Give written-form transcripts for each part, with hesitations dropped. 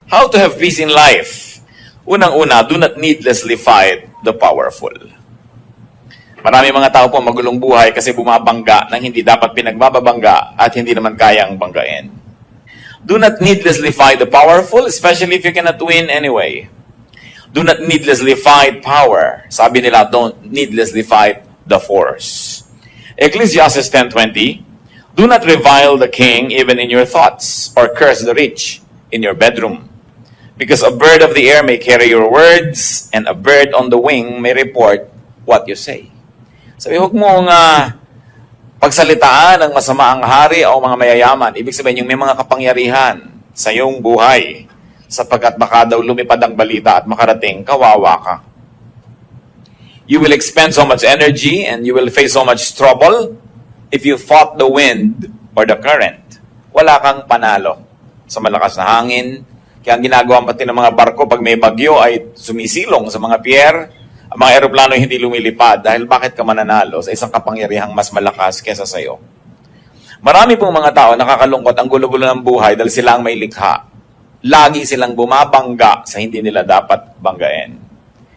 How to have peace in life? Unang-una, do not needlessly fight the powerful. Marami mga tao po magulong buhay kasi bumabangga ng hindi dapat pinagbababangga at hindi naman kayang banggain. Do not needlessly fight the powerful, especially if you cannot win anyway. Do not needlessly fight power. Sabi nila, don't needlessly fight the force. Ecclesiastes 10:20, do not revile the king even in your thoughts, or curse the rich in your bedroom. Because a bird of the air may carry your words, and a bird on the wing may report what you say. Sabi, huwag mong pagsalitaan ng masama ang hari o mga mayayaman. Ibig sabihin, yung may mga kapangyarihan sa iyong buhay, sapagkat baka daw lumipad ang balita at makarating, kawawa ka. You will expend so much energy and you will face so much trouble if you fought the wind or the current. Wala kang panalo sa malakas na hangin. Kaya ang ginagawa pati ng mga barko pag may bagyo ay sumisilong sa mga pier. Ang mga eroplano hindi lumilipad dahil bakit ka mananalo sa isang kapangyarihang mas malakas kesa sa iyo? Marami pong mga tao nakakalungkot ang gulo-gulo ng buhay dahil sila ang may likha. Lagi silang bumabangga sa hindi nila dapat banggain.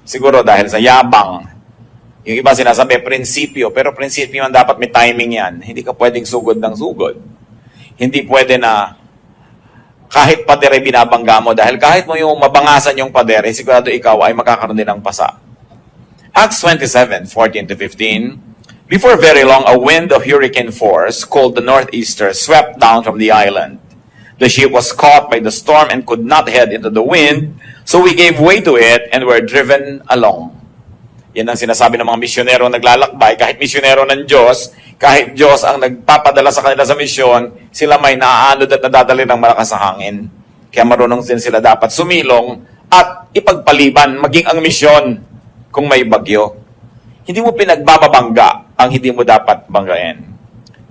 Siguro dahil sa yabang. Yung iba sinasabi, prinsipyo. Pero prinsipyo man dapat may timing yan. Hindi ka pwedeng sugod ng sugod. Hindi pwede na kahit pader ay binabangga mo dahil kahit mo yung mabangasan yung pader, sigurado ikaw ay makakaroon din ng pasa. Acts 27:14-15, before very long, a wind of hurricane force called the northeaster swept down from the island. The ship was caught by the storm and could not head into the wind, so we gave way to it and were driven along. Yan ang sinasabi ng mga misyonero naglalakbay. Kahit misyonero ng Diyos, kahit Diyos ang nagpapadala sa kanila sa misyon, sila may naaanod at nadadali ng malakas na hangin. Kaya marunong din sila dapat sumilong at ipagpaliban, maging ang misyon kung may bagyo. Hindi mo pinagbababangga ang hindi mo dapat banggain.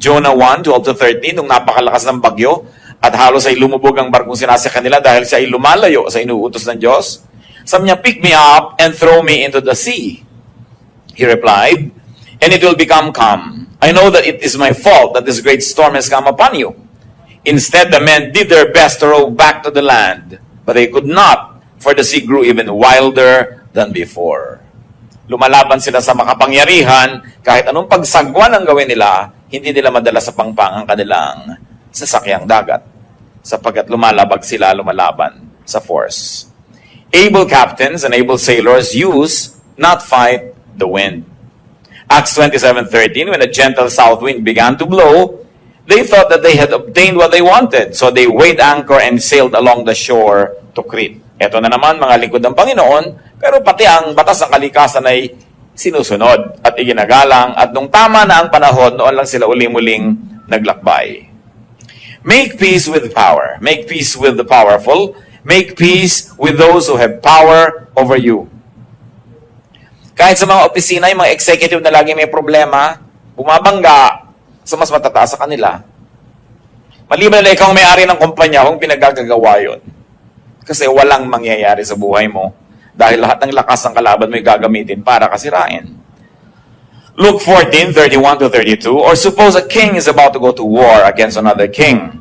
Jonah 1:12-13, nung napakalakas ng bagyo at halos ay lumubog ang barkong sinasakyan nila dahil siya ay lumalayo sa inuutos ng Diyos, sabi niya, pick me up and throw me into the sea. He replied, and it will become calm. I know that it is my fault that this great storm has come upon you. Instead, the men did their best to row back to the land, but they could not, for the sea grew even wilder than before. Lumalaban sila sa makapangyarihan, kahit anong pagsagwan ang gawin nila, hindi nila madala sa pangpang ang kanilang sasakyang dagat, sapagkat lumalaban sa force. Able captains and able sailors use, not fight, the wind. Acts 27:13, when a gentle south wind began to blow, they thought that they had obtained what they wanted. So they weighed anchor and sailed along the shore to Crete. Ito na naman, mga lingkod ng Panginoon, pero pati ang batas ng kalikasan ay sinusunod at iginagalang. At nung tama na ang panahon, noon lang sila uli-muling naglakbay. Make peace with power. Make peace with the powerful. Make peace with those who have power over you. Kahit sa mga opisina, yung mga executive na lagi may problema, bumabangga sa mas matataas sa kanila. Maliban na ikaw may-ari ng kumpanya, kung pinagagagawa yun. Kasi walang mangyayari sa buhay mo dahil lahat ng lakas ng kalaban mo ay gagamitin para kasirain. Luke 14:31-32, or suppose a king is about to go to war against another king.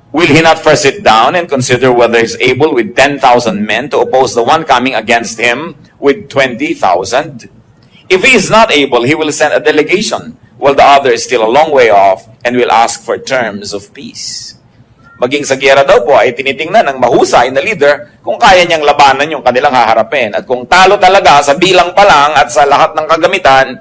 Will he not first sit down and consider whether he is able with 10,000 men to oppose the one coming against him with 20,000? If he is not able, he will send a delegation, while the other is still a long way off, and will ask for terms of peace. Maging sa giyera daw po ay tinitingnan ng mahusay na leader kung kaya niyang labanan yung kanilang haharapin. At kung talo talaga sa bilang pa lang at sa lahat ng kagamitan,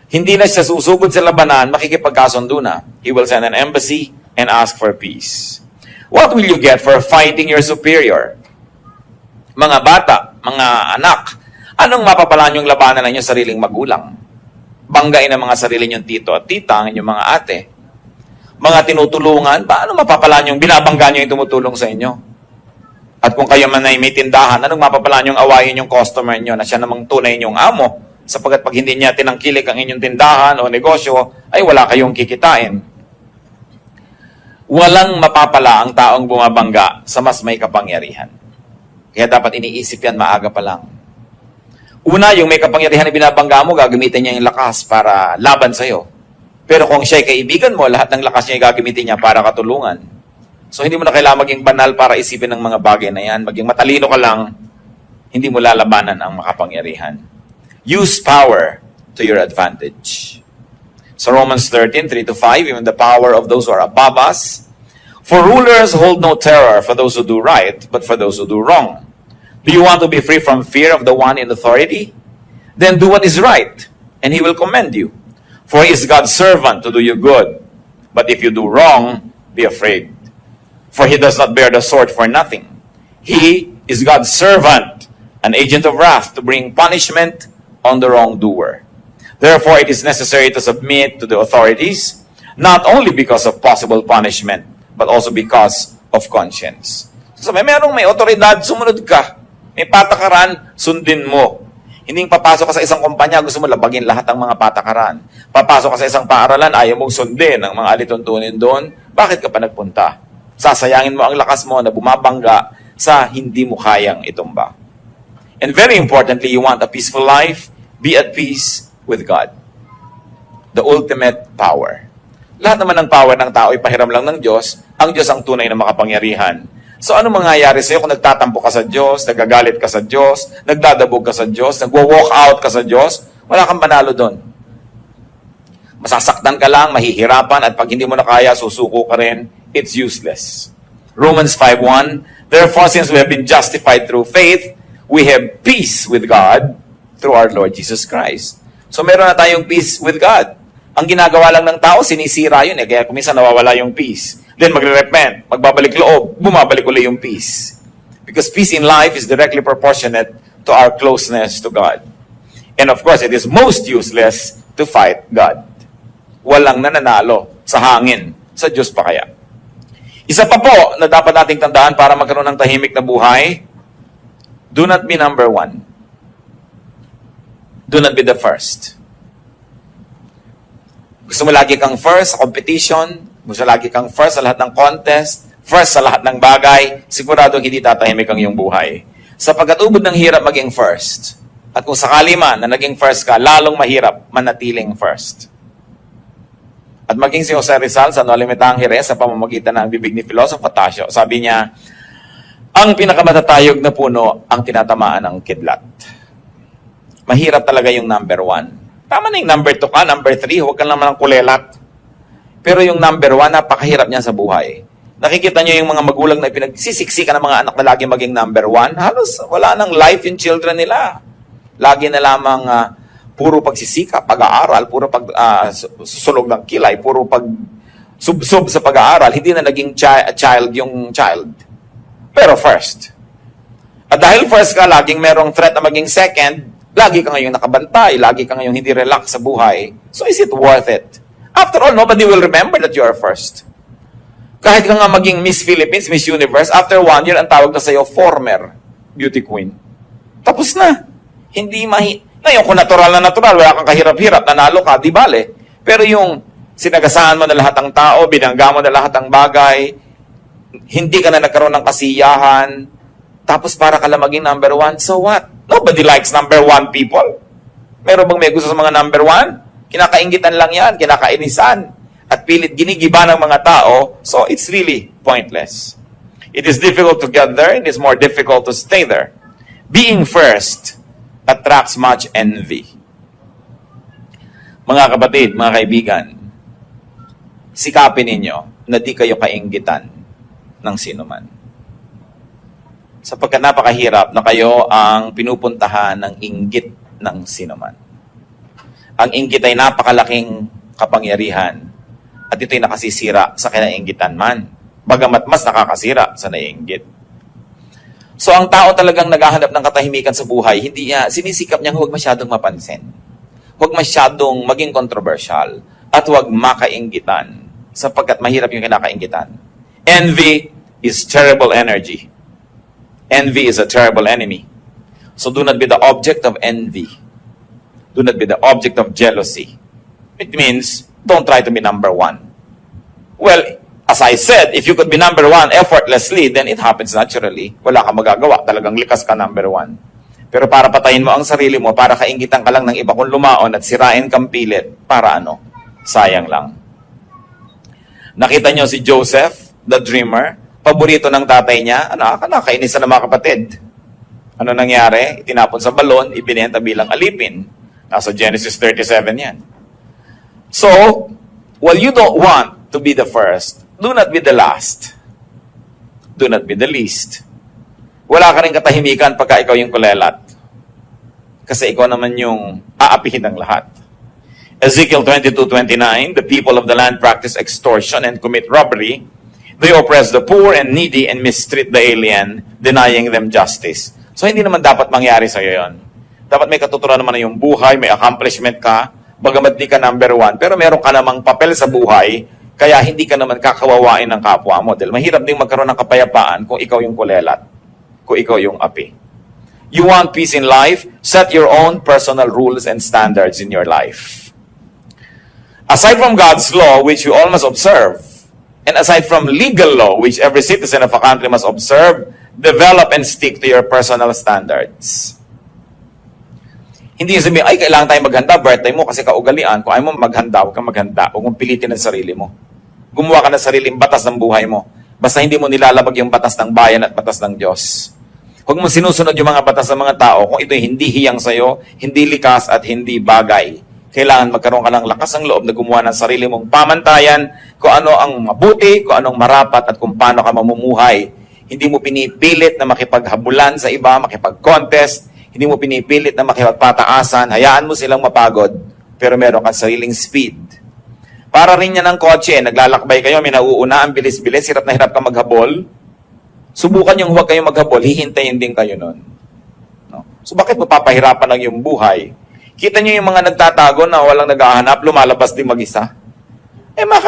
hindi na siya susugod sa labanan, makikipagkasundo na. He will send an embassy and ask for peace. What will you get for fighting your superior? Mga bata, mga anak, anong mapapalaan yung labanan ng inyong sariling magulang? Banggain ang mga sarili niyong tito at tita, ang inyong mga ate. Mga tinutulungan, paano mapapalaan yung binabangga niyo yung tumutulong sa inyo? At kung kayo man ay may tindahan, anong mapapalaan yung awayin yung customer niyo na siya namang tunay niyong amo? Sapagkat pag hindi niya tinangkilik ang inyong tindahan o negosyo, ay wala kayong kikitain. Walang mapapala ang taong bumabangga sa mas may kapangyarihan. Kaya dapat iniisip yan maaga pa lang. Una, yung may kapangyarihan na binabangga mo, gagamitin niya yung lakas para laban sa'yo. Pero kung siya'y kaibigan mo, lahat ng lakas niya gagamitin niya para katulungan. So hindi mo na kailangan maging banal para isipin ng mga bagay na yan. Maging matalino ka lang, hindi mo lalabanan ang makapangyarihan. Use power to your advantage. So Romans 13:3-5, even the power of those who are above us. For rulers hold no terror for those who do right, but for those who do wrong. Do you want to be free from fear of the one in authority? Then do what is right, and he will commend you. For he is God's servant to do you good. But if you do wrong, be afraid. For he does not bear the sword for nothing. He is God's servant, an agent of wrath to bring punishment on the wrongdoer. Therefore, it is necessary to submit to the authorities, not only because of possible punishment, but also because of conscience. So, may otoridad, sumunod ka. May patakaran, sundin mo. Hindi papasok ka sa isang kumpanya, gusto mo labagin lahat ng mga patakaran. Papasok ka sa isang paaralan, ayaw mong sundin ang mga alituntunin doon. Bakit ka pa nagpunta? Sasayangin mo ang lakas mo na bumabangga sa hindi mo kayang itumba. And very importantly, you want a peaceful life, be at peace with God. The ultimate power. Lahat naman ng power ng tao ay pahiram lang ng Diyos. Ang Diyos ang tunay na makapangyarihan. So ano mangyayari sa'yo kung nagtatampo ka sa Diyos, nagagalit ka sa Diyos, nagdadabog ka sa Diyos, nagwo-walk out ka sa Diyos? Wala kang panalo doon. Masasaktan ka lang, mahihirapan, at pag hindi mo na kaya, susuko ka rin. It's useless. Romans 5:1, therefore, since we have been justified through faith, we have peace with God through our Lord Jesus Christ. So meron na tayong peace with God. Ang ginagawa lang ng tao, sinisira yun. Kaya kuminsan nawawala yung peace. Then magre-repent, magbabalik loob, bumabalik ulit yung peace. Because peace in life is directly proportionate to our closeness to God. And of course, it is most useless to fight God. Walang nananalo sa hangin. Sa Diyos pa kaya. Isa pa po na dapat nating tandaan para magkaroon ng tahimik na buhay, do not be number one. Do not be the first. Gusto mo lagi kang first sa competition, gusto lagi kang first sa lahat ng contest, first sa lahat ng bagay, siguradong hindi tatahimik ang iyong buhay. Sapagkat ubod ng hirap maging first. At kung sakali man na naging first ka, lalong mahirap manatiling first. At maging si Jose Rizal sa No Limitang Jerez sa pamamagitan ng bibig ni Filosofo Tasio, sabi niya, ang pinakamatatayog na puno ang tinatamaan ng kidlat. Mahirap talaga yung number one. Tama na yung number 2 ka, number 3, huwag ka naman ng kulelat. Pero yung number 1, napakahirap niyan sa buhay. Nakikita niyo yung mga magulang na pinagsisiksikan ng mga anak na lagi maging number 1, halos wala nang life yung children nila. Lagi na lamang puro pagsisika, pag-aaral, puro susulog ng kilay, puro sub sa pag-aaral, hindi na naging child yung child. Pero first. At dahil first ka, laging merong threat na maging second, lagi ka ngayong nakabantay, lagi ka ngayong hindi relax sa buhay. So is it worth it? After all, nobody will remember that you are first. Kahit ka nga maging Miss Philippines, Miss Universe, after 1 year, ang tawag na sa'yo, former beauty queen. Tapos na. Hindi ngayon, kung natural na natural, wala kang kahirap-hirap, nanalo ka, di bale. Pero yung sinagasaan mo na lahat ng tao, binangga mo na lahat ng bagay, hindi ka na nagkaroon ng kasiyahan, tapos para ka lang maging number 1, so what? Nobody likes number 1 people. Meron bang may gusto sa mga number 1? Kinakaingitan lang yan, kinakainisan. At pilit ginigiba ng mga tao, so it's really pointless. It is difficult to get there, it is more difficult to stay there. Being first attracts much envy. Mga kapatid, mga kaibigan, sikapin ninyo na di kayo kainggitan ng sinuman. Sapagkat napakahirap na kayo ang pinupuntahan ng inggit ng sinuman. Ang inggit ay napakalaking kapangyarihan at ito'y nakasisira sa kinainggitan man. Bagamat mas nakakasira sa naiinggit. So ang tao talagang naghahanap ng katahimikan sa buhay, hindi niya, sinisikap niya huwag masyadong mapansin. Huwag masyadong maging controversial at huwag makainggitan sapagkat mahirap yung kinakainggitan. Envy is terrible energy. Envy is a terrible enemy. So do not be the object of envy. Do not be the object of jealousy. It means, don't try to be number 1. Well, as I said, if you could be number 1 effortlessly, then it happens naturally. Wala kang magagawa. Talagang likas ka number 1. Pero para patayin mo ang sarili mo, para kainggitan ka lang ng iba kung lumaon at sirain kang pilit, para ano? Sayang lang. Nakita nyo si Joseph, the dreamer, paborito ng tatay niya, nakakainis na mga kapatid. Ano nangyari? Itinapon sa balon, ibinenta bilang alipin. Nasa Genesis 37 yan. So, while you don't want to be the first, do not be the last. Do not be the least. Wala ka rin katahimikan pagka ikaw yung kulelat. Kasi ikaw naman yung aapihin ng lahat. Ezekiel 22:29, the people of the land practice extortion and commit robbery. They oppress the poor and needy and mistreat the alien, denying them justice. So hindi naman dapat mangyari sa'yo yon. Dapat may katuturan naman na yung buhay, may accomplishment ka, bagamat di ka number one, pero meron ka namang papel sa buhay, kaya hindi ka naman kakawawain ng kapwa mo. Dahil mahirap din magkaroon ng kapayapaan kung ikaw yung kulelat, kung ikaw yung api. You want peace in life? Set your own personal rules and standards in your life. Aside from God's law, which you all must observe, and aside from legal law, which every citizen of a country must observe, develop and stick to your personal standards. Hindi sabihin, ay, kailangan tayo maghanda, birthday mo, kasi kaugalian. Kung ayaw mo maghanda, huwag kang maghanda. Huwag mong pilitin ang sarili mo. Gumawa ka ng sariling batas ng buhay mo. Basta hindi mo nilalabag yung batas ng bayan at batas ng Diyos. Huwag mong sinusunod yung mga batas ng mga tao kung ito'y hindi hiyang sa'yo, hindi likas at hindi bagay. Kailangan magkaroon ka ng lakas ng loob na gumawa ng sarili mong pamantayan kung ano ang mabuti, kung anong marapat at kung paano ka mamumuhay. Hindi mo pinipilit na makipaghabulan sa iba, makipag-contest. Hindi mo pinipilit na makipagpataasan. Hayaan mo silang mapagod, pero meron kang sariling speed. Para rin yan ng kotse, naglalakbay kayo, may nauuna, ang bilis-bilis, hirap na hirap ka maghabol. Subukan yung huwag kayong maghabol, hihintayin din kayo nun. No? So bakit mo papahirapan lang yung buhay? Kita nyo yung mga nagtatago na walang naghahanap, lumalabas din mag-isa.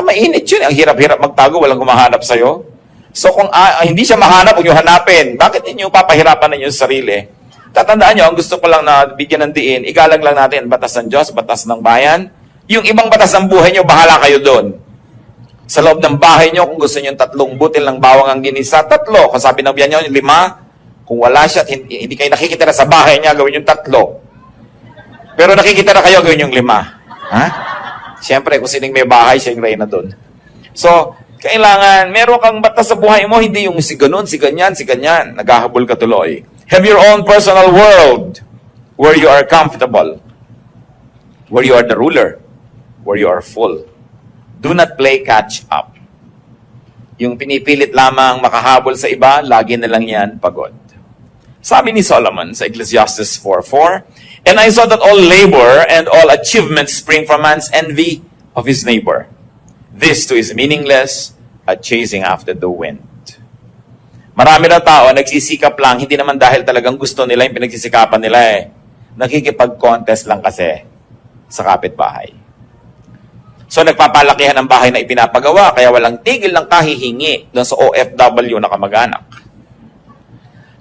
Mainit yun. Ang hirap-hirap magtago, walang humahanap sa'yo. So kung hindi siya mahanap, huwag nyo hanapin. Bakit ninyo papahirapan ninyo sa sarili? Tatandaan nyo, ang gusto ko lang na bigyan ng diin, igalang lang natin, batas ng Diyos, batas ng bayan. Yung ibang batas ng buhay nyo, bahala kayo doon. Sa loob ng bahay nyo, kung gusto nyo 3 butil ng bawang ang ginisa, 3. Kung sabi ng biyan nyo, 5. Kung wala siya, hindi kayo nakikita na sa bahay niya, gawin yung 3. Pero nakikita na kayo, gawin yung 5. Ha? Siyempre, kung sining may bahay, siya yung reyna doon. So, kailangan, meron kang batas sa buhay mo, hindi yung si ganun, si ganyan, si ganyan. Naghahabol ka tuloy. Have your own personal world where you are comfortable, where you are the ruler, where you are full. Do not play catch up. Yung pinipilit lamang makahabol sa iba, lagi na lang yan pagod. Sabi ni Solomon sa Ecclesiastes 4:4, and I saw that all labor and all achievements spring from man's envy of his neighbor. This too is meaningless, a chasing after the wind. Marami na tao nagsisikap lang, hindi naman dahil talagang gusto nila yung pinagsisikapan nila eh. Nakikipag-contest lang kasi sa kapitbahay. So nagpapalakihan ang bahay na ipinapagawa, kaya walang tigil ng kahihingi doon sa OFW na kamag-anak.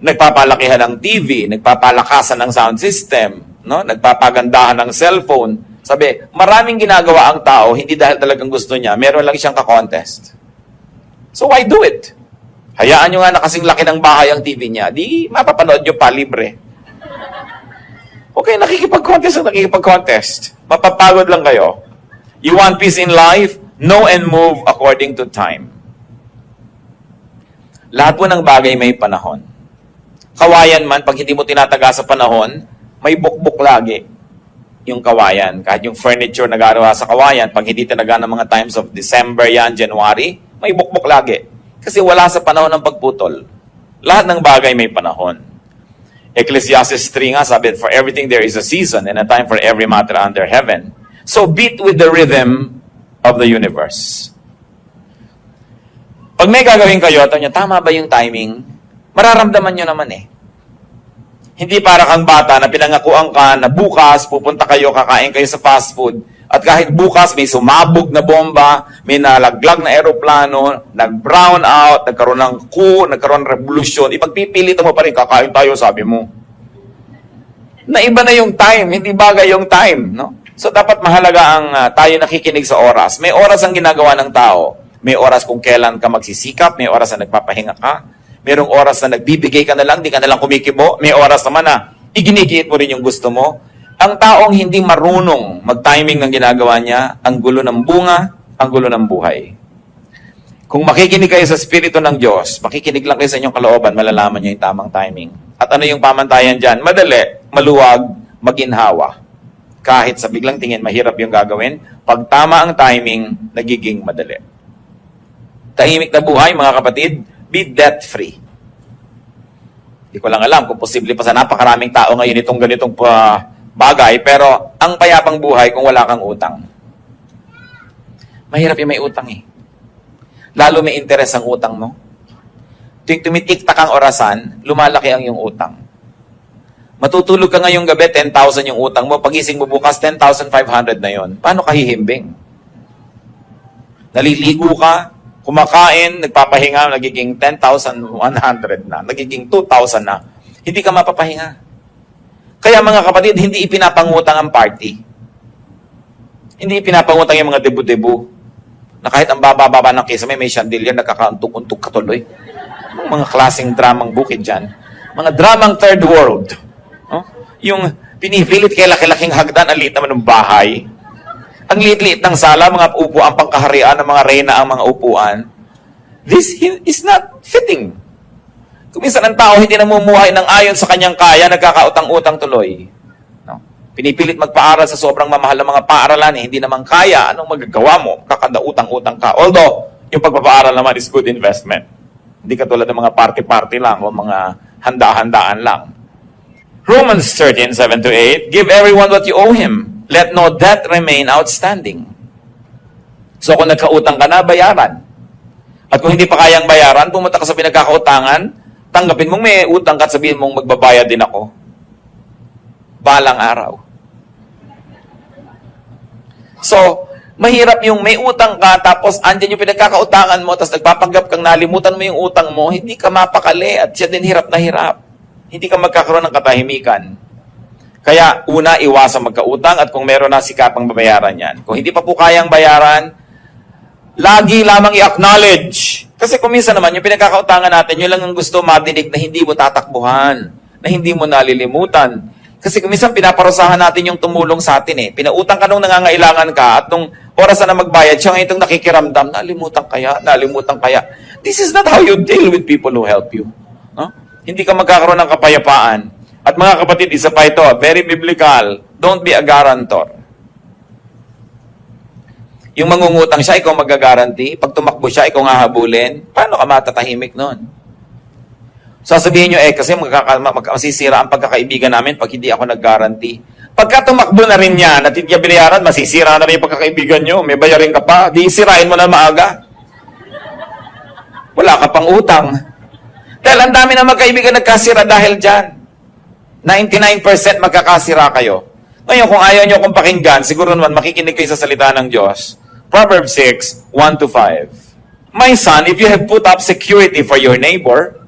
Nagpapalakihan ng TV, nagpapalakasan ng sound system, no? Nagpapagandahan ng cellphone. Sabi, maraming ginagawa ang tao, hindi dahil talagang gusto niya, meron lang siyang ka-contest. So why do it? Hayaan nyo nga na kasing laki ng bahay ang TV niya, di mapapanood nyo pa, libre. Okay, nakikipag-contest. Mapapagod lang kayo. You want peace in life? Know and move according to time. Lahat po ng bagay may panahon. Kawayan man, pag hindi mo tinataga sa panahon, may bukbuk lagi yung kawayan. Kahit yung furniture na gagawa sa kawayan, pag hindi tinaga ng mga times of December yan, January, may bukbuk lagi. Kasi wala sa panahon ng pagputol. Lahat ng bagay may panahon. Ecclesiastes 3 nga, sabi, for everything there is a season and a time for every matter under heaven. So beat with the rhythm of the universe. Pag may gagawin kayo, tama ba yung timing? Mararamdaman nyo naman eh. Hindi para kang bata na pinangakuan ka na bukas pupunta kayo, kakain kayo sa fast food. At kahit bukas may sumabog na bomba, may nalaglag na eroplano, nag-brown out, nagkaroon ng coup, nagkaroon ng revolusyon, ipagpipilitan mo pa rin, kakain tayo, sabi mo. Naiba na yung time, hindi bagay yung time. No? So dapat mahalaga ang tayo nakikinig sa oras. May oras ang ginagawa ng tao. May oras kung kailan ka magsisikap, may oras na nagpapahinga ka. Merong oras na nagbibigay ka na lang, di ka na lang kumikibo. May oras naman na iginigiit mo rin yung gusto mo. Ang taong hindi marunong mag-timing ng ginagawa niya, ang gulo ng bunga, ang gulo ng buhay. Kung makikinig kayo sa Espiritu ng Diyos, makikinig lang kayo sa inyong kalooban, malalaman nyo yung tamang timing. At ano yung pamantayan dyan? Madali, maluwag, maginhawa. Kahit sa biglang tingin, mahirap yung gagawin. Pag tama ang timing, nagiging madali. Tahimik na buhay, mga kapatid, be debt-free. Hindi ko lang alam kung posible pa sa napakaraming tao ngayon itong ganitong bagay, pero ang payapang buhay kung wala kang utang. Mahirap yung may utang eh. Lalo may interes ang utang mo. Tuwing tumitiktak ang orasan, lumalaki ang iyong utang. Matutulog ka ngayong gabi, 10,000 yung utang mo. Pagising mo bukas, 10,500 na yon. Paano ka hihimbing? Naliligo ka, kumakain, nagpapahinga, nagiging 10,100 na, nagiging 2,000 na. Hindi ka mapapahinga. Kaya mga kapatid, hindi ipinapangutang ang party. Hindi ipinapangutang yung mga debu-debu. Na kahit ang baba-baba ng kisame, may chandelier, nagkakauntok-untok katuloy. Mga klaseng dramang bukid dyan. Mga dramang third world. Oh? Yung pinipilit kay laki-laking hagdan, ang liit naman ng bahay. Ang liit-liit ng sala, mga upuan, pangkaharian, ng mga reyna ang mga upuan. This is not fitting. Kung minsan ang tao hindi namumuhay ng ayon sa kanyang kaya, nagkakautang-utang tuloy. No? Pinipilit magpaaral sa sobrang mamahal ng mga paaralan, hindi naman kaya, anong magagawa mo? Kakadautang-utang ka. Although, yung pagpapaaral naman is good investment. Hindi katulad ng mga party-party lang o mga handa-handaan lang. Romans 13:7-8, give everyone what you owe him. Let no debt remain outstanding. So kung nagkautang ka na, bayaran. At kung hindi pa kayang bayaran, pumunta ka sa pinagkakautangan, tanggapin mong may utang ka at sabihin mong magbabayad din ako. Balang araw. So, mahirap yung may utang ka, tapos andyan yung pinagkakautangan mo, tapos nagpapanggap kang nalimutan mo yung utang mo, hindi ka mapakali at siya din hirap na hirap. Hindi ka magkakaroon ng katahimikan. Kaya, una, iwasan magkautang at kung meron na, sikapang babayaran yan. Kung hindi pa po kayang bayaran, lagi lamang i-acknowledge. Kasi kung minsan naman, yung pinagkakautangan natin, yun lang ang gusto madinig na hindi mo tatakbuhan, na hindi mo nalilimutan. Kasi kung minsan pinaparusahan natin yung tumulong sa atin eh. Pinautang ka nung nangangailangan ka at nung oras na magbayad, siya ngayon itong nakikiramdam, nalimutan kaya. This is not how you deal with people who help you. No? Hindi ka magkakaroon ng kapayapaan. At mga kapatid, isa pa ito, very biblical, don't be a guarantor. Yung mangungutang siya, ikaw magagaranti. Pag tumakbo siya, ikaw nga habulin. Paano ka matatahimik nun? Sasabihin nyo, kasi masisira ang pagkakaibigan namin pag hindi ako nag-guarantee. Pagka tumakbo na rin yan at hindi niya binayaran, masisira na rin yung pagkakaibigan nyo. May bayarin ka pa. Di sirain mo na maaga. Wala ka pang utang. Dahil ang dami na magkaibigan nagkasira dahil dyan. 99% magkakasira kayo. Ngayon, kung ayaw nyo kong pakinggan, siguro naman makikinig kayo sa salita ng Diyos. Proverbs 6:1-5. My son, if you have put up security for your neighbor,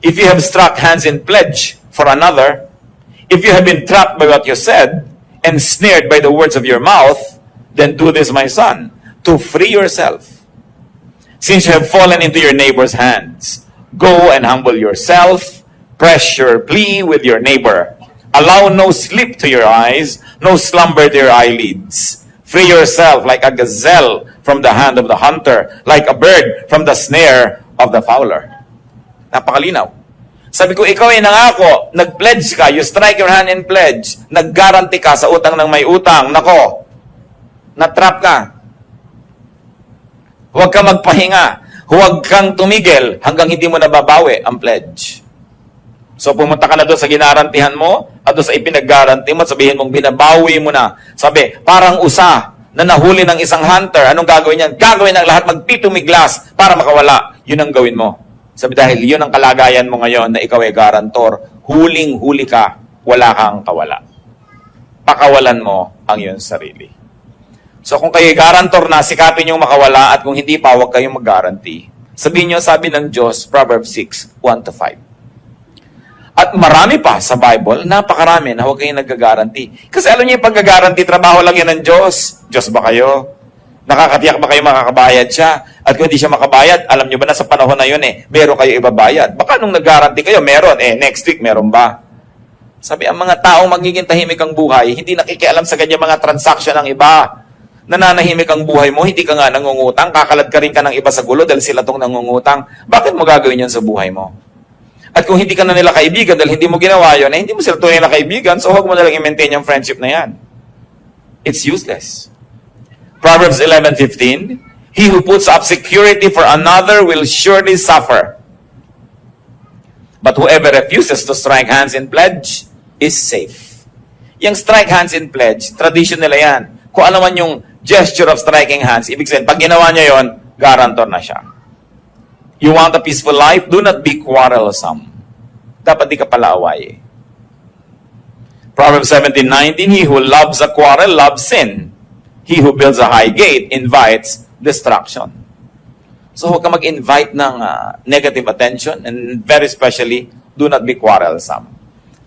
if you have struck hands in pledge for another, if you have been trapped by what you said, and snared by the words of your mouth, then do this, my son, to free yourself. Since you have fallen into your neighbor's hands, go and humble yourself, press your plea with your neighbor. Allow no sleep to your eyes, no slumber to your eyelids. Free yourself like a gazelle from the hand of the hunter, like a bird from the snare of the fowler. Napakalinaw. Sabi ko, ikaw ay nangako, nag-pledge ka, you strike your hand in pledge, nag-guarantee ka sa utang ng may utang, nako, na-trap ka. Huwag ka magpahinga, huwag kang tumigil hanggang hindi mo nababawi ang pledge. So pumunta ka na doon sa ginarantihan mo at doon sa ipinag-guarantee mo at sabihin mong binabawi mo na. Sabi, parang usa na nahuli ng isang hunter, anong gagawin niyan? Gagawin ang lahat, magpitumiglas para makawala. Yun ang gawin mo. Sabi, dahil yun ang kalagayan mo ngayon na ikaw ay garantor, huling-huli ka, wala kang kawala. Pakawalan mo ang iyong sarili. So kung kayo garantor na, sikapin yung makawala at kung hindi pa, huwag kayong mag-guarantee. Sabihin nyo, sabi ng Diyos, Proverbs 6:1-5. At marami pa sa Bible, napakarami na huwag kayong nag-guarantee. Kasi alam niyo yung pag-guarantee, trabaho lang yan ng Diyos. Diyos ba kayo? Nakakatiyak ba kayo makakabayad siya? At kung hindi siya makabayad, alam niyo ba na sa panahon na yun meron kayo ibabayad. Baka nung nag-guarantee kayo, meron. Next week, meron ba? Sabi, ang mga taong magiging tahimik ang buhay, hindi nakikialam sa ganyan mga transaction ng iba. nananahimik ang buhay mo, hindi ka nga nangungutang, kakalad ka rin ka ng iba sa gulo dahil sila tong nangungutang, bakit mo gagawin yan sa buhay mo? At kung hindi ka na nila kaibigan dahil hindi mo ginawa yun, hindi mo sila tunay na kaibigan, so huwag mo nalang i-maintain yung friendship na yan. It's useless. Proverbs 11:15, he who puts up security for another will surely suffer. But whoever refuses to strike hands in pledge is safe. Yung strike hands in pledge, tradition nila yan. Kung ano man yung gesture of striking hands, ibig sabihin, pag ginawa niya yon, guarantor na siya. You want a peaceful life? Do not be quarrelsome. Dapat di ka pala away. Proverbs 17:19, he who loves a quarrel loves sin. He who builds a high gate invites destruction. So huwag ka mag-invite ng negative attention, and very especially, do not be quarrelsome.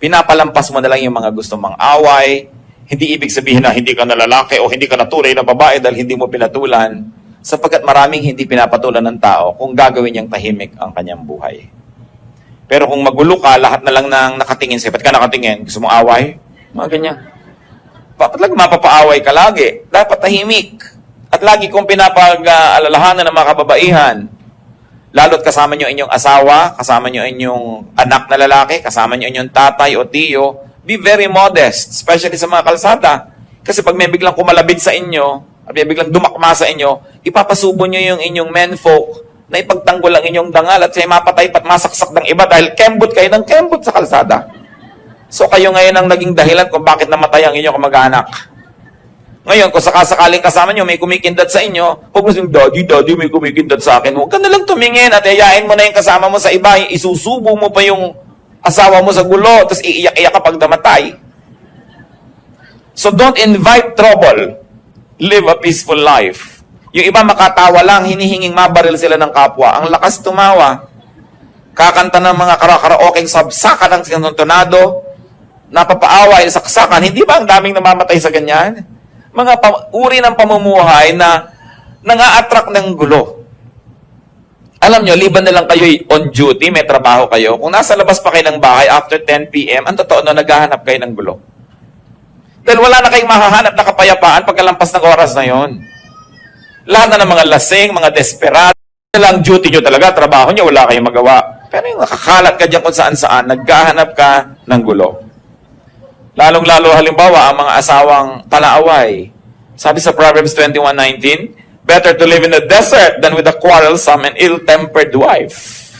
Pinapalampas mo na lang yung mga gusto mong away. Hindi ibig sabihin na hindi ka na lalaki o hindi ka na tunay na babae dahil hindi mo pinatulan, sapagkat maraming hindi pinapatulan ng tao kung gagawin niyang tahimik ang kanyang buhay. Pero kung magulo ka, lahat na lang nang nakatingin sa'yo. Ba't ka nakatingin? Gusto mong away? Mga ganyan. Bakit lang mapapaaway ka lagi? Dapat tahimik. At lagi kong pinapag-alalahanan ng mga kababaihan, lalo't kasama nyo inyong asawa, kasama nyo inyong anak na lalaki, kasama nyo inyong tatay o tiyo, be very modest, especially sa mga kalsada. Kasi pag may biglang kumalabit sa inyo, at may biglang dumakma sa inyo, ipapasubo nyo yung inyong menfolk na ipagtanggol ang inyong dangal at siya'y mapatay pat masaksak ng iba dahil kembot kayo ng kembot sa kalsada. So kayo ngayon ang naging dahilan kung bakit namatay ang inyong kamag-anak. Ngayon, kung sakasakaling kasama nyo, may kumikindat sa inyo, huwag mo sabihin, Daddy, may kumikindat sa akin. Huwag ka na lang tumingin at ayain mo na yung kasama mo sa iba, isusubo mo pa yung asawa mo sa gulo, tapos iiyak-iyak kapag namatay. So don't invite trouble. Live a peaceful life. Yung iba makatawa lang, hinihinging mabaril sila ng kapwa. Ang lakas tumawa. Kakanta ng mga karaoke'ng sabsakan ng sinuntonado, napapaaway, saksakan. Hindi ba ang daming namamatay sa ganyan? Mga uri ng pamumuhay na nang-a-attract ng gulo. Alam nyo, liban na lang kayo on duty, may trabaho kayo. Kung nasa labas pa kayo ng bahay after 10 p.m., ang totoo na naghahanap kayo ng gulo. Dahil wala na kayong mahahanap na kapayapaan pagkalampas ng oras na yon. Lahat na ng mga lasing, mga desperado, lang duty nyo talaga, trabaho nyo, wala kayong magawa. Pero yung nakakalat ka dyan kung saan-saan, naghahanap ka ng gulo. Lalong-lalo halimbawa, ang mga asawang talaaway. Sabi sa Proverbs 21:19, better to live in the desert than with a quarrelsome and ill-tempered wife.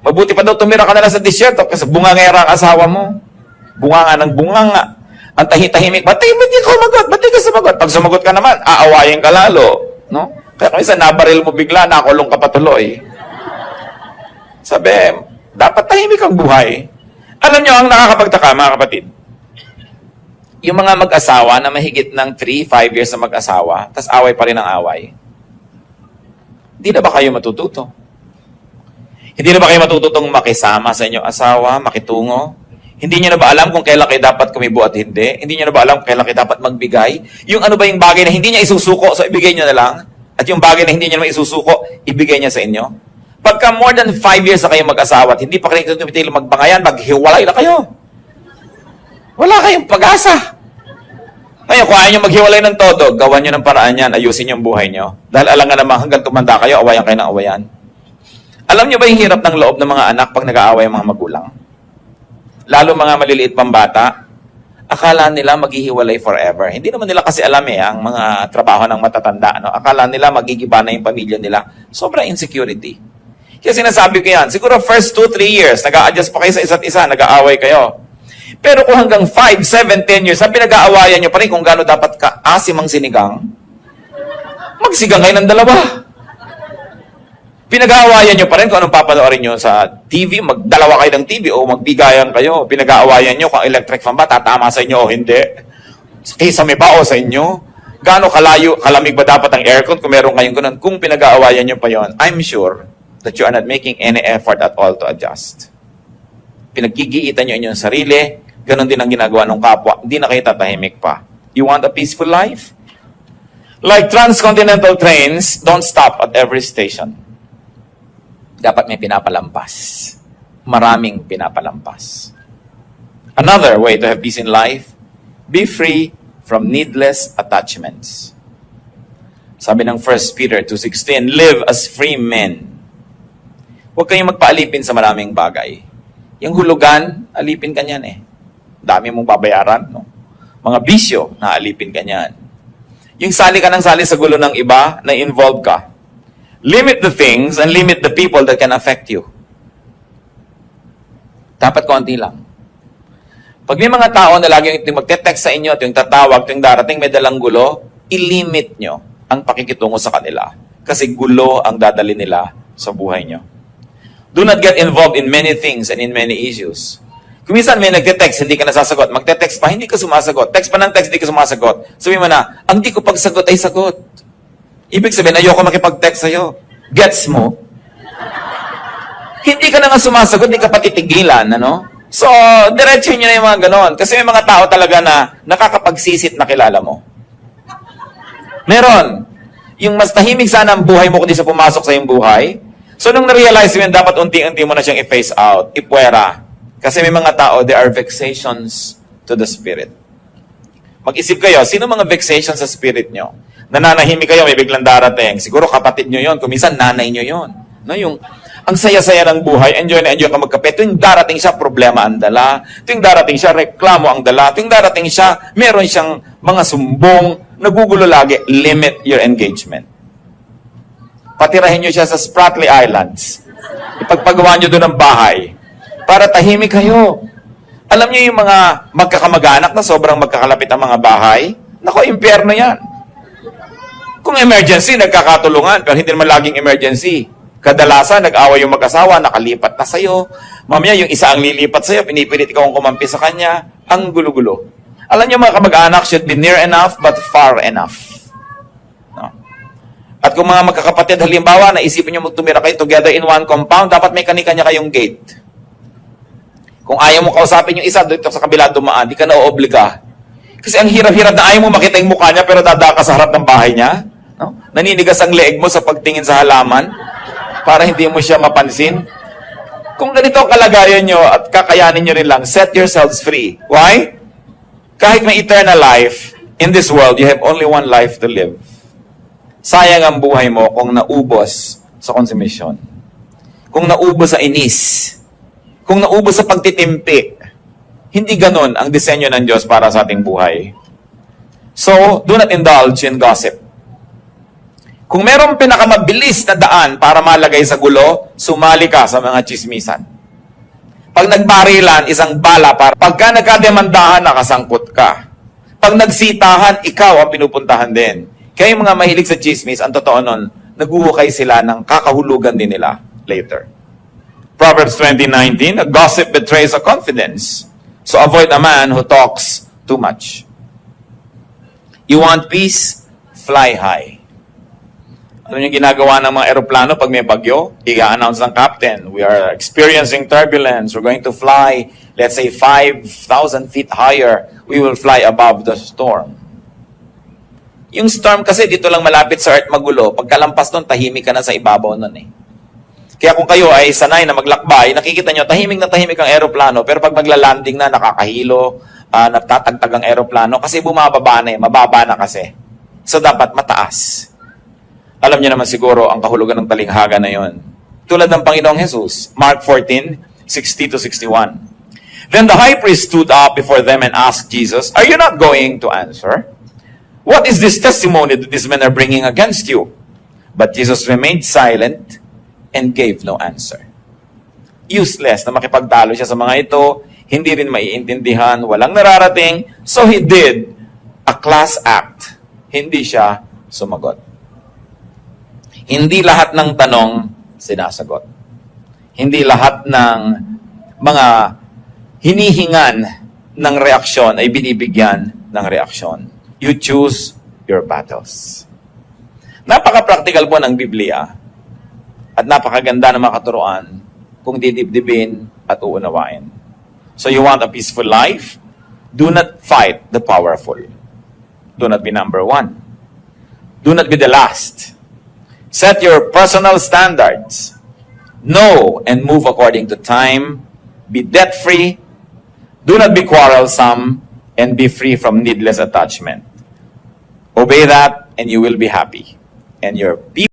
Mabuti pa daw tumira ka na lang sa disyerto kasi bungangera ang asawa mo. Bunganga ng bunganga. Ang tahimik, ba't di ka sumagot? Ba't di ka sumagot? Pag sumagot ka naman, aawayin ka lalo. No? Kaya kung isa, nabaril mo bigla, nakulong ka patuloy. Sabi, dapat tahimik ang buhay. Alam nyo, ang nakakapagtaka, mga kapatid, yung mga mag-asawa na mahigit ng 3-5 years na mag-asawa, tas away pa rin ang away, hindi na ba kayo matututo? Hindi na ba kayo matututong makisama sa inyong asawa, makitungo? Hindi nyo na ba alam kung kailan kayo dapat kumibo at hindi? Hindi nyo na ba alam kung kailan kayo dapat magbigay? Yung ano ba yung bagay na hindi niya isusuko, so ibigay nyo na lang? At yung bagay na hindi niya naman isusuko, ibigay niya sa inyo? Pagka more than 5 years na kayo mag-asawa at hindi pa kayo tumitigil magbangayan, maghiwalay na kayo. Wala kayong pag-asa. Ngayon, kung ayaw nyo maghiwalay ng todo, gawan nyo ng paraan yan, ayusin yung buhay nyo. Dahil alam nga naman, hanggang tumanda kayo, awayan kayo ng awayan. Alam nyo ba yung hirap ng loob ng mga anak pag nag-aaway ang mga magulang? Lalo mga maliliit pang bata, akala nila maghihiwalay forever. Hindi naman nila kasi alam ang mga trabaho ng matatanda. No? Akala nila magigiba na yung pamilya nila. Sobrang insecurity. Kaya sinasabi ko yan, siguro first 2-3 years, nag-a-adjust pa kayo sa isa't isa, nag-aaway kayo. Pero kung hanggang 5, 7, 10 years, ang pinag-aawayan nyo pa rin kung gaano dapat ka-asim ang sinigang, magsigang kayo ng dalawa. Pinag-aawayan nyo pa rin kung anong papanoorin nyo sa TV, magdalawa kayo ng TV o magbigayan kayo. Pinag-aawayan nyo kung electric fan ba, tatama sa inyo o hindi. Kisame ba o sa inyo? Gaano kalayo, kalamig ba dapat ang aircon kung meron kayong ganun? Kung pinag-aawayan nyo pa yon, I'm sure that you are not making any effort at all to adjust. Pinagkigiitan nyo inyong sarili, ganun din ang ginagawa ng kapwa, hindi na kayo tatahimik pa. You want a peaceful life? Like transcontinental trains, don't stop at every station. Dapat may pinapalampas. Maraming pinapalampas. Another way to have peace in life, be free from needless attachments. Sabi ng 1 Peter 2:16, live as free men. Huwag kayong magpaalipin sa maraming bagay. Yung hulugan, alipin ka niyan eh. Dami mong babayaran, no? Mga bisyo, naalipin ka niyan. Yung sali ka ng sali sa gulo ng iba, na-involve ka. Limit the things and limit the people that can affect you. Dapat konti lang. Pag may mga tao na lagi yung magte-text sa inyo at yung tatawag, yung darating may dalang gulo, ilimit nyo ang pakikitungo sa kanila. Kasi gulo ang dadali nila sa buhay nyo. Do not get involved in many things and in many issues. Kung minsan may nagte-text, hindi ka nasasagot. Magte-text pa, hindi ka sumasagot. Text pa ng text, hindi ka sumasagot. Sabi mo na, ang di ko pagsagot ay sagot. Ibig sabihin, ayoko makipag-text sa'yo. Gets mo? Hindi ka na nga sumasagot, hindi ka patitigilan, ano? So, diretso nyo na yung mga ganon. Kasi may mga tao talaga na nakakapagsisit na kilala mo. Meron. Yung mas tahimik sana ang buhay mo kundi sa pumasok sa iyong buhay. So, nung na-realize mo yun, dapat unti-unti mo na siyang i-face out, ipuwera. Kasi may mga tao, there are vexations to the spirit. Mag-isip kayo, sino mga vexations sa spirit nyo? Nananahimik kayo, may biglang darating. Siguro kapatid nyo yon, kung minsan nanay nyo yon. No, yung ang saya-saya ng buhay, enjoy na enjoy ka magkape. Tuwing darating siya, problema ang dala. Tuwing darating siya, reklamo ang dala. Tuwing darating siya, meron siyang mga sumbong, nagugulo lagi. Limit your engagement. Patirahin nyo siya sa Spratly Islands. Ipagpagawa nyo doon ng bahay. Para tahimik kayo. Alam nyo yung mga magkakamag-anak na sobrang magkakalapit ang mga bahay? Nako, impyerno yan. Kung emergency, nagkakatulungan. Pero hindi naman laging emergency. Kadalasan, nag-away yung mag-asawa, nakalipat na sa'yo. Mamaya, yung isa ang lilipat sa'yo, pinipilit ikaw ang kumampi sa kanya. Ang gulo-gulo. Alam niyo, mga kamag-anak should be near enough, but far enough. No? At kung mga magkakapatid, halimbawa, naisipin niyo tumira kayo together in one compound, dapat may kanya-kanya kayong gate. Kung ayaw mo kausapin yung isa, dito sa kabila dumaan, di ka na-oobliga. Kasi ang hirap-hirap na ayaw mo makita yung mukha niya, pero dadaan ka sa harap ng bahay niya. No? Naninigas ang leeg mo sa pagtingin sa halaman para hindi mo siya mapansin. Kung ganito ang kalagayan nyo at kakayanin nyo rin lang, set yourselves free. Why? Kahit may eternal life, in this world, you have only one life to live. Sayang ang buhay mo kung naubos sa konsumisyon. Kung naubos sa inis. Kung naubos sa pagtitimpi. Hindi ganon ang disenyo ng Diyos para sa ating buhay. So, do not indulge in gossip. Kung merong pinakamabilis na daan para malagay sa gulo, sumali ka sa mga chismisan. Pag nagbarilan, isang bala para pagka nagkademandahan, nakasangkot ka. Pag nagsitahan, ikaw ang pinupuntahan din. Kaya yung mga mahilig sa chismis, ang totoo nun, naguhukay sila ng kakahulugan din nila later. Proverbs 20:19, a gossip betrays a confidence. So avoid a man who talks too much. You want peace? Fly high. Ano yung ginagawa ng mga eroplano pag may bagyo? I-announce ng captain, we are experiencing turbulence. We're going to fly, let's say, 5,000 feet higher. We will fly above the storm. Yung storm kasi dito lang malapit sa earth magulo. Pagkalampas nun, tahimik ka na sa ibabaw nun eh. Kaya kung kayo ay sanay na maglakbay, nakikita nyo, tahimik ang eroplano. Pero pag magla-landing na, nakakahilo, nagtatagtag ang eroplano. Kasi bumababa na eh, mababa na kasi. So dapat mataas. Alam niyo naman siguro ang kahulugan ng talinghaga na yon. Tulad ng Panginoong Jesus, Mark 14:60-61. Then the high priest stood up before them and asked Jesus, "Are you not going to answer? What is this testimony that these men are bringing against you?" But Jesus remained silent and gave no answer. Useless na makipagtalo siya sa mga ito, hindi rin maiintindihan, walang nararating, so he did a class act. Hindi siya sumagot. Hindi lahat ng tanong sinasagot. Hindi lahat ng mga hinihingan ng reaksyon ay binibigyan ng reaksyon. You choose your battles. Napaka-practical po ng Biblia at napakaganda ng mga katuruan kung didibdibin at uunawain. So you want a peaceful life? Do not fight the powerful. Do not be number one. Do not be the last. Set your personal standards. Know and move according to time. Be debt-free. Do not be quarrelsome. and be free from needless attachment. Obey that and you will be happy. And your people